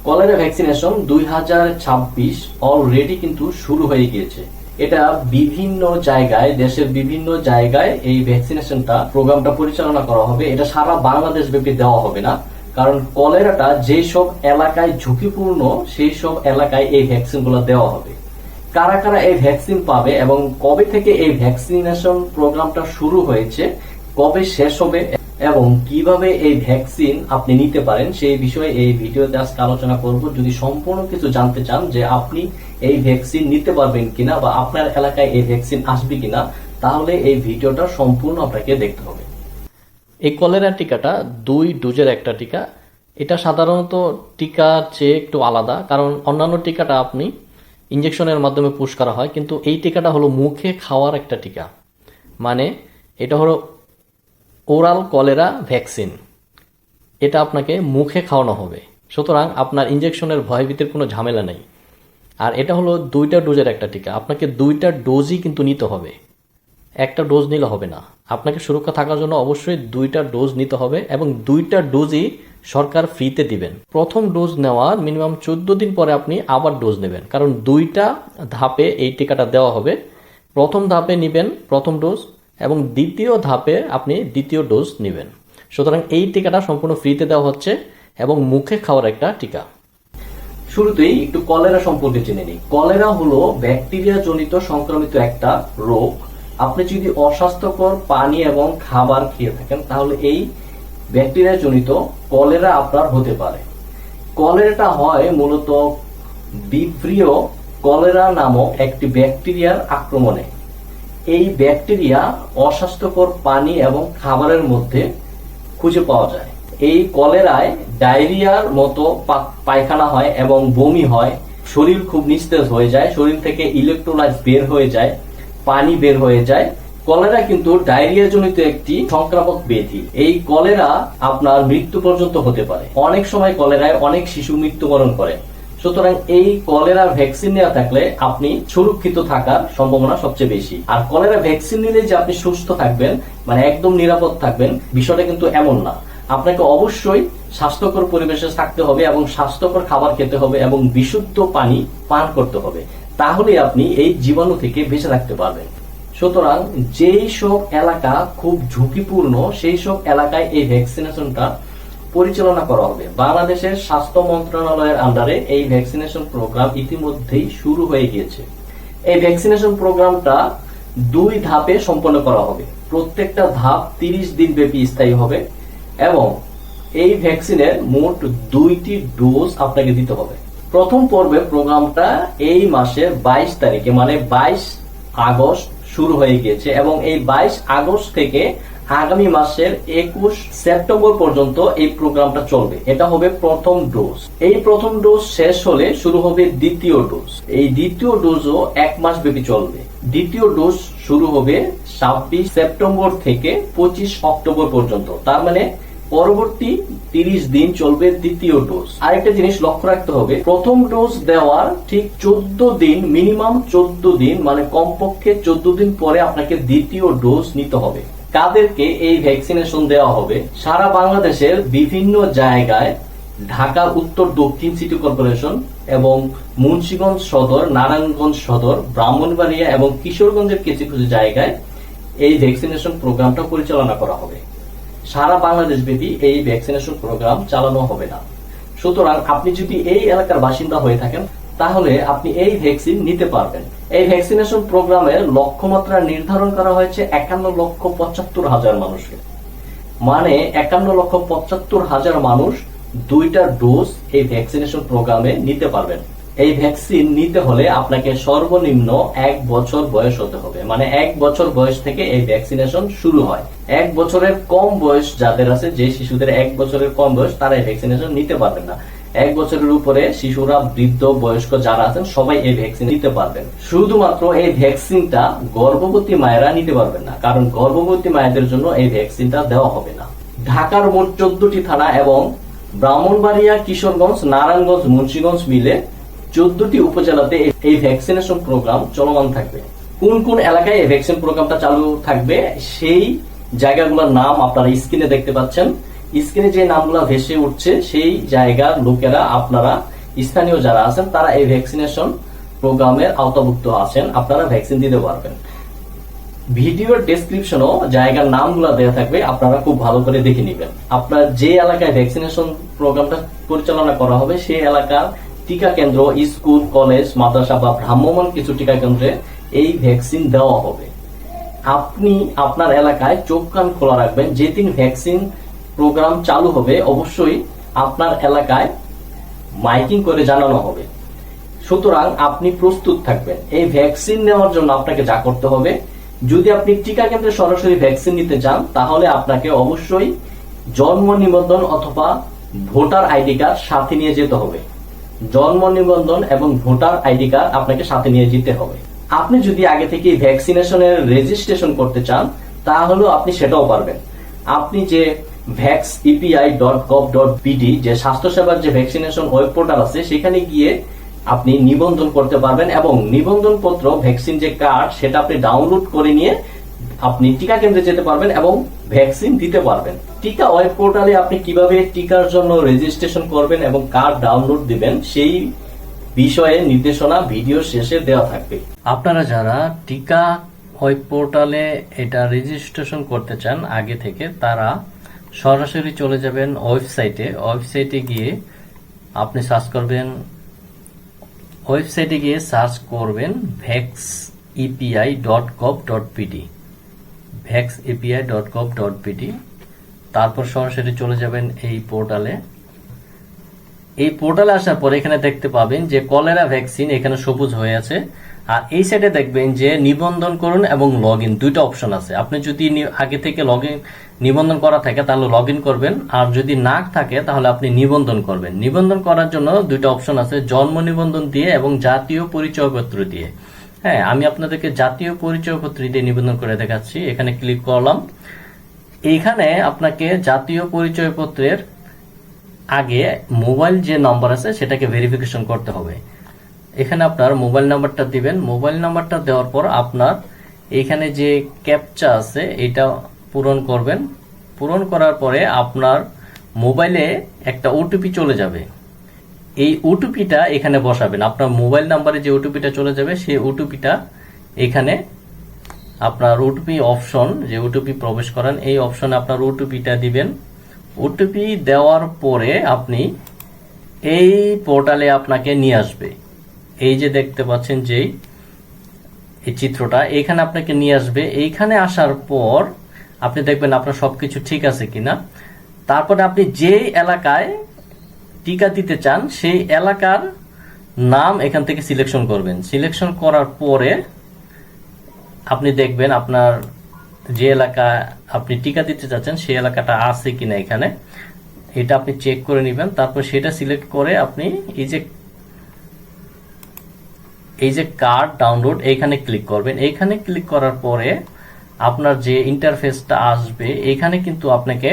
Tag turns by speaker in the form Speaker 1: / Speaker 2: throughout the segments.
Speaker 1: Cholera vaccination 2026 already কিন্তু শুরু হয়ে গিয়েছে। এটা বিভিন্ন জায়গায়, দেশের বিভিন্ন জায়গায় এই ভ্যাকসিনেশনটা প্রোগ্রামটা পরিচালনা করা হবে। এটা সারা বাংলাদেশ ব্যাপী দেওয়া হবে না, কারণ কলেরাটা যেসব এলাকায় ঝুঁকিপূর্ণ সেই সব এলাকায় এই ভ্যাকসিনগুলো দেওয়া হবে। কারা কারা এই ভ্যাকসিন পাবে এবং কবে থেকে এই ভ্যাকসিনেশন প্রোগ্রামটা শুরু হয়েছে, কবে শেষ হবে এবং কিভাবে এই ভ্যাকসিন আপনি নিতে পারেন সেই বিষয়ে এই ভিডিওতে আজকে আলোচনা করব। যদি সম্পূর্ণ কিছু জানতে চান যে আপনি এই ভ্যাকসিন নিতে পারবেন কিনা বা আপনার এলাকায় এই ভ্যাকসিন আসবে কিনা, তাহলে এই ভিডিওটা সম্পূর্ণ আপনাকে দেখতে হবে। এই কলেরা টিকাটা 2 ডোজের একটা টিকা। এটা সাধারণত টিকার চেয়ে একটু আলাদা, কারণ অন্যান্য টিকাটা আপনি ইনজেকশনের মাধ্যমে পুশ করা হয়, কিন্তু এই টিকাটা হলো মুখে খাওয়ার একটা টিকা। মানে এটা হলো ওরাল কলেরা ভ্যাকসিন। এটা আপনাকে মুখে খাওয়ানো হবে, সুতরাং আপনার ইনজেকশনের ভয়ভীতির কোনো ঝামেলা নেই। আর এটা হলো 2টা ডোজের একটা টিকা। আপনাকে 2টা ডোজই কিন্তু নিতে হবে, একটা ডোজ নিলে হবে না। আপনাকে সুরক্ষা থাকার জন্য অবশ্যই 2টা ডোজ নিতে হবে এবং 2টা ডোজই সরকার ফ্রিতে দিবেন। প্রথম ডোজ নেওয়ার মিনিমাম 14 দিন পরে আপনি আবার ডোজ নেবেন, কারণ 2টা ধাপে এই টিকাটা দেওয়া হবে। প্রথম ধাপে নেবেন প্রথম ডোজ এবং দ্বিতীয় ধাপে আপনি দ্বিতীয় ডোজ নেবেন। সুতরাং এই টিকাটা সম্পূর্ণ ফ্রিতে দেওয়া হচ্ছে এবং মুখে খাওয়ার একটা টিকা। শুরুতেই একটু কলেরা সম্পর্কে জেনে নিই। কলেরা হলো ব্যাকটেরিয়া জনিত সংক্রমিত একটা রোগ। আপনি যদি অস্বাস্থ্যকর পানি এবং খাবার খেয়ে থাকেন তাহলে এই ব্যাকটেরিয়া জনিত কলেরা আপনার হতে পারে। কলেরাটা হয় মূলত ভিব্রিও কলেরা নামক একটি ব্যাকটেরিয়ার আক্রমণে। এই ব্যাকটেরিয়া অস্বাস্থ্যকর পানি এবং খাবারের মধ্যে খুঁজে পাওয়া যায়। এই কলেরায় ডায়রিয়ার মতো পায়খানা হয় এবং বমি হয়, শরীর খুব নিস্তেজ হয়ে যায়, শরীর থেকে ইলেকট্রোলাইট বের হয়ে যায়, পানি বের হয়ে যায়। কলেরা কিন্তু ডায়রিয়া জনিত একটি সংক্রামক ব্যাধি। এই কলেরা আপনার মৃত্যু পর্যন্ত হতে পারে। অনেক সময় কলেরায় অনেক শিশু মৃত্যুবরণ করে। সুতরাং এই কলেরা ভ্যাকসিন নেওয়া থাকলে আপনি সুরক্ষিত থাকার সম্ভাবনা সবচেয়ে বেশি। আর কলেরা ভ্যাকসিন নিলে যে আপনি সুস্থ থাকবেন, মানে একদম নিরাপদ থাকবেন, বিষয়টা কিন্তু এমন না। আপনাকে অবশ্যই স্বাস্থ্যকর পরিবেশে থাকতে হবে এবং স্বাস্থ্যকর খাবার খেতে হবে এবং বিশুদ্ধ পানি পান করতে হবে, তাহলে আপনি এই জীবাণু থেকে বেঁচে থাকতে পারবেন। সুতরাং যেই সব এলাকা খুব ঝুঁকিপূর্ণ সেই সব এলাকায় এই ভ্যাকসিনেশনটা পরিচালনা করা হবে। বাংলাদেশের স্বাস্থ্য মন্ত্রণালয়ের আন্ডারে এই ভ্যাকসিনেশন প্রোগ্রাম ইতিমধ্যেই শুরু হয়ে গিয়েছে। এই ভ্যাকসিনেশন প্রোগ্রামটা 2 ধাপে সম্পন্ন করা হবে। প্রত্যেকটা ধাপ 30 দিন ব্যাপী স্থায়ী হবে এবং এই ভ্যাকসিনের মোট 2টি ডোজ আপনাকে দিতে হবে। প্রথম পর্বের প্রোগ্রামটা এই মাসের 22 তারিখে মানে 22 আগস্ট শুরু হয়ে গিয়েছে এবং এই 22 আগস্ট থেকে আগামী মাসের 21 সেপ্টেম্বর পর্যন্ত এই প্রোগ্রামটা চলবে। এটা হবে প্রথম ডোজ। এই প্রথম ডোজ শেষ হলে শুরু হবে দ্বিতীয় ডোজ। এই দ্বিতীয় ডোজও 1 মাস ব্যাপী চলবে। দ্বিতীয় ডোজ শুরু হবে 26 সেপ্টেম্বর থেকে 25 অক্টোবর পর্যন্ত। তার মানে পরবর্তী 30 দিন চলবে দ্বিতীয় ডোজ। আরেকটা জিনিস লক্ষ্য রাখতে হবে, প্রথম ডোজ দেওয়ার ঠিক 14 দিন, মিনিমাম 14 দিন মানে কমপক্ষে 14 দিন পরে আপনাকে দ্বিতীয় ডোজ নিতে হবে। কাদেরকে এই ভ্যাকসিনেশন দেওয়া হবে? সারা বাংলাদেশের বিভিন্ন জায়গায়, ঢাকার উত্তর দক্ষিণ সিটি কর্পোরেশন এবং মুন্সিগঞ্জ সদর, নারায়ণগঞ্জ সদর, ব্রাহ্মণবাড়িয়া এবং কিশোরগঞ্জের কিছু কিছু জায়গায় এই ভ্যাকসিনেশন প্রোগ্রামটা পরিচালনা করা হবে। সারা বাংলাদেশ ব্যাপী এই ভ্যাকসিনেশন প্রোগ্রাম চালানো হবে না। সুতরাং আপনি যদি এই এলাকার বাসিন্দা হয়ে থাকেন তাহলে আপনি এই ভ্যাকসিন নিতে পারবেন। এই ভ্যাকসিনেশন প্রোগ্রামের লক্ষ্যমাত্রা নির্ধারণ করা হয়েছে 51,75,000 মানুষকে। মানে 51,75,000 মানুষ 2টা ডোজ এই ভ্যাকসিনেশন প্রোগ্রামে নিতে পারবেন। এই ভ্যাকসিন নিতে হলে আপনাকে সর্বনিম্ন 1 বছর বয়স হতে হবে। মানে 1 বছর বয়স থেকে এই ভ্যাকসিনেশন শুরু হয়। 1 বছরের কম বয়স যাদের আছে, যে শিশুদের 1 বছরের কম বয়স, তারা এই ভ্যাকসিনেশন নিতে পারবেন না। 1 বছরের উপরে শিশুরা, বৃদ্ধ, বয়স্ক যারা আছেন সবাই এই ভ্যাকসিন নিতে পারবেন। শুধুমাত্র এই ভ্যাকসিনটা গর্ভবতী মায়েরা নিতে পারবেন না, কারণ গর্ভবতী মায়েদের জন্য এই ভ্যাকসিনটা দেওয়া হবে না। ঢাকার মোট 14টি থানা এবং ব্রাহ্মণবাড়িয়া, কিশোরগঞ্জ, নারায়ণগঞ্জ, মুন্সিগঞ্জ মিলে 14টি উপজেলাতে এই ভ্যাকসিনেশন প্রোগ্রাম চলমান থাকবে। কোন কোন এলাকায় এই ভ্যাকসিন প্রোগ্রামটা চালু থাকবে সেই জায়গাগুলোর নাম আপনারা স্ক্রিনে দেখতে পাচ্ছেন। স্ক্রিনে যে নামগুলো ভেসে উঠছে সেই জায়গার লোকেরা আপনারা স্থানীয় যারা আছেন তারা এই ভ্যাকসিনেশন প্রোগ্রামের আওতাভুক্ত আছেন, আপনারা ভ্যাকসিন দিতে পারবেন। ভিডিওর ডেসক্রিপশনও জায়গার নামগুলো দেওয়া থাকবে, আপনারা খুব ভালো করে দেখে নেবেন। আপনার যে এলাকায় ভ্যাকসিনেশন প্রোগ্রামটা পরিচালনা করা হবে সেই এলাকার টিকা কেন্দ্র, স্কুল, কলেজ, মাদ্রাসা বা ভ্রাম্যমাণ কিছু টিকা কেন্দ্রে এই ভ্যাকসিন দেওয়া হবে। আপনি আপনার এলাকায় চোখ কান খোলা রাখবেন। যেদিন ভ্যাকসিন প্রোগ্রাম চালু হবে অবশ্যই আপনার এলাকায় মাইকিং করে জানানো হবে। সুতরাং আপনি প্রস্তুত থাকবেন। এই ভ্যাকসিন নেওয়ার জন্য আপনাকে যা করতে হবে, যদি আপনি টিকা কেন্দ্রে সরাসরি ভ্যাকসিন নিতে চান তাহলে আপনাকে অবশ্যই জন্ম নিবন্ধন অথবা ভোটার আইডি কার্ড সাথে নিয়ে যেতে হবে। জন্ম নিবন্ধন এবং ভোটার আইডি কার্ড আপনাকে সাথে নিয়ে যেতে হবে। আপনি যদি আগে থেকে ভ্যাকসিনেশনের রেজিস্ট্রেশন করতে চান তাহলেও আপনি সেটাও পারবেন। আপনি যে vaxepi.gov.bd যে স্বাস্থ্যসেবার যে ভ্যাকসিনেশন ওয়েব পোর্টাল আছে সেখানে গিয়ে আপনি নিবন্ধন করতে পারবেন এবং নিবন্ধন পত্র ভ্যাকসিন যে কার্ড সেটা আপনি ডাউনলোড করে নিয়ে আপনি টিকা কেন্দ্রে যেতে পারবেন এবং ভ্যাকসিন দিতে পারবেন। টিকা ওয়েব পোর্টালে আপনি কিভাবে টিকার জন্য রেজিস্ট্রেশন করবেন এবং কার্ড ডাউনলোড দিবেন সেই বিষয়ে নির্দেশনা ভিডিও শেষে দেওয়া থাকবে। আপনারা যারা টিকা ওয়েব পোর্টালে এটা রেজিস্ট্রেশন করতে চান আগে থেকে, তারা সরাসরি চলে যাবেন ওয়েবসাইটে গিয়ে আপনি সার্চ করবেন vaxepi.gov.bd vaxepi.gov.bd। তারপর সরাসরি চলে যাবেন এই পোর্টালে। এই পোর্টালে আসার পর এখানে দেখতে পাবেন যে কলেরা ভ্যাকসিন এখানে সবুজ হয়ে আছে, আর এই সাইডে দেখবেন যে নিবন্ধন করুন এবং লগ ইন, দুইটা অপশন আছে। আপনি যদি আগে থেকে নিবন্ধন করা থাকে তাহলে লগ ইন করবেন, আর যদি না থাকে তাহলে আপনি নিবন্ধন করবেন। নিবন্ধন করার জন্য দুইটা অপশন আছে, জন্ম নিবন্ধন দিয়ে এবং জাতীয় পরিচয়পত্র দিয়ে। হ্যাঁ, আমি আপনাদেরকে জাতীয় পরিচয়পত্র দিয়ে নিবন্ধন করে দেখাচ্ছি। এখানে ক্লিক করলাম। এইখানে আপনাকে জাতীয় পরিচয়পত্রের আগে মোবাইল যে নাম্বার আছে সেটাকে ভেরিফিকেশন করতে হবে। এখানে আপনার মোবাইল নাম্বারটা দিবেন। মোবাইল নাম্বারটা দেওয়ার পর আপনার এখানে যে ক্যাপচা আছে এটা পূরণ করবেন। পূরণ করার পরে আপনার মোবাইলে একটা ওটিপি চলে যাবে। এই ওটিপিটা এখানে বসাবেন। আপনার মোবাইল নাম্বারে যে ওটিপিটা চলে যাবে সেই ওটিপিটা এখানে আপনার ওটিপি অপশন, যে ওটিপি প্রবেশ করান এই অপশনে আপনার ওটিপিটা দিবেন। ওটিপি দেওয়ার পরে আপনি এই পোর্টালে আপনাকে নিয়ে আসবে। এই যে দেখতে পাচ্ছেন যে এই চিত্রটা, এখানে আপনাকে নিয়ে আসবে। এইখানে আসার পর আপনি দেখবেন আপনার সবকিছু ঠিক আছে কিনা। তারপরে আপনি যে এলাকায় টিকা দিতে চান সেই এলাকার নাম এখান থেকে সিলেকশন করবেন। সিলেকশন করার পরে আপনি দেখবেন আপনার যে এলাকা আপনি টিকা দিতে চাচ্ছেন সেই এলাকাটা আছে কিনা এখানে, এটা আপনি চেক করে নেবেন। তারপর সেটা সিলেক্ট করে আপনি এই যে কার্ড ডাউনলোড এইখানে ক্লিক করবেন। এইখানে ক্লিক করার পরে আপনার যে ইন্টারফেসটা আসবে এখানে কিন্তু আপনাকে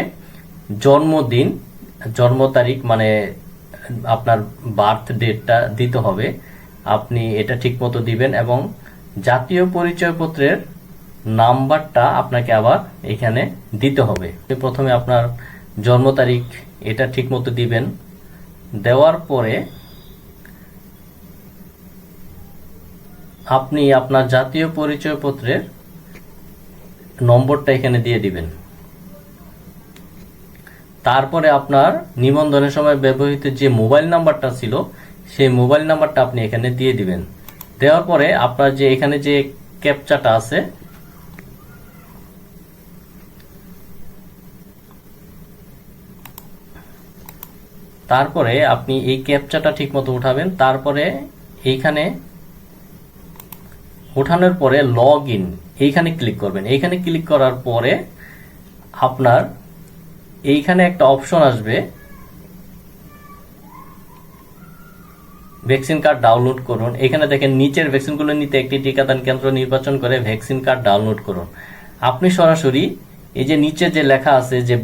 Speaker 1: জন্মদিন, জন্ম তারিখ মানে আপনার বার্থ ডেটটা দিতে হবে। আপনি এটা ঠিক মতো দিবেন এবং জাতীয় পরিচয়পত্রের নাম্বারটা আপনাকে আবার এখানে দিতে হবে। প্রথমে আপনার জন্ম তারিখ এটা ঠিক মতো দিবেন। দেওয়ার পরে আপনি আপনার জাতীয় পরিচয়পত্রের নম্বরটা এখানে দিয়ে দিবেন। তারপরে আপনার নিবন্ধনের সময় ব্যবহৃত যে মোবাইল নাম্বারটা ছিল সেই মোবাইল নাম্বারটা আপনি এখানে দিয়ে দিবেন। দেওয়ার পরে আপনার যে এখানে যে ক্যাপচাটা আছে তারপরে আপনি এই ক্যাপচাটা ঠিক মতো উঠাবেন। তারপরে এইখানে উঠানোর পরে লগ ইন এইখানে ক্লিক করবেন। এইখানে ক্লিক করার পরে আপনার এইখানে একটা অপশন আসবে ভ্যাকসিন কার্ড ডাউনলোড করুন। এখানে দেখেন নিচের ভ্যাকসিনগুলো নিতে একটি টিকাদান কেন্দ্র নির্বাচন করে ভ্যাকসিন কার্ড ডাউনলোড করুন। আপনি সরাসরি এই যে নিচে যে লেখা আছে যে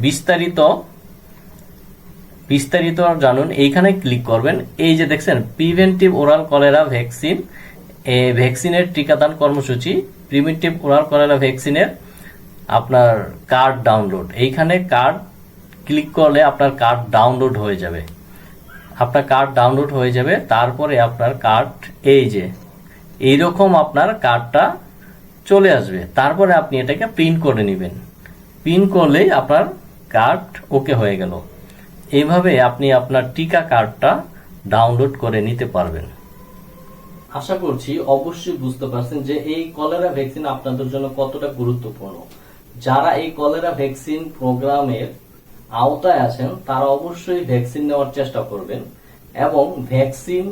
Speaker 1: বিস্তারিত জানুন এইখানে ক্লিক করবেন। এই যে দেখছেন প্রিভেন্টিভ ওরাল কলেরা ভ্যাকসিন, ভ্যাকসিনের টিকাদান কর্মসূচি, প্রিভেন্টিভ ওরাল কলেরা ভ্যাকসিনের আপনার কার্ড ডাউনলোড। এইখানে কার্ড ক্লিক করলে আপনার কার্ড ডাউনলোড হয়ে যাবে। আপনার কার্ড ডাউনলোড হয়ে যাবে। তারপরে আপনার কার্ড এই যে এইরকম আপনার কার্ডটা চলে আসবে। তারপরে আপনি এটাকে প্রিন্ট করে নেবেন। প্রিন্ট করলেই আপনার কার্ড ওকে হয়ে গেল। এইভাবে আপনি আপনার টিকা কার্ডটা ডাউনলোড করে নিতে পারবেন। আশা করছি অবশ্যই বুঝতে পারছেন যে এই কলেরা ভ্যাকসিন আপনাদের জন্য কতটা গুরুত্বপূর্ণ। যারা এই কলেরা ভ্যাকসিন প্রোগ্রামের আওতায় আছেন তারা অবশ্যই ভ্যাকসিন নেওয়ার চেষ্টা করবেন, এবং ভ্যাকসিন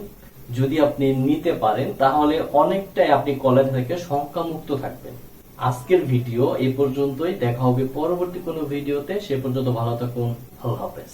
Speaker 1: যদি আপনি নিতে পারেন তাহলে অনেকটাই আপনি কলেরা থেকে সংখ্যামুক্ত থাকবেন। আজকের ভিডিও এই পর্যন্তই। দেখা হবে পরবর্তী কোনো ভিডিওতে। সে পর্যন্ত ভালো থাকুন। আল্লাহ হাফেজ।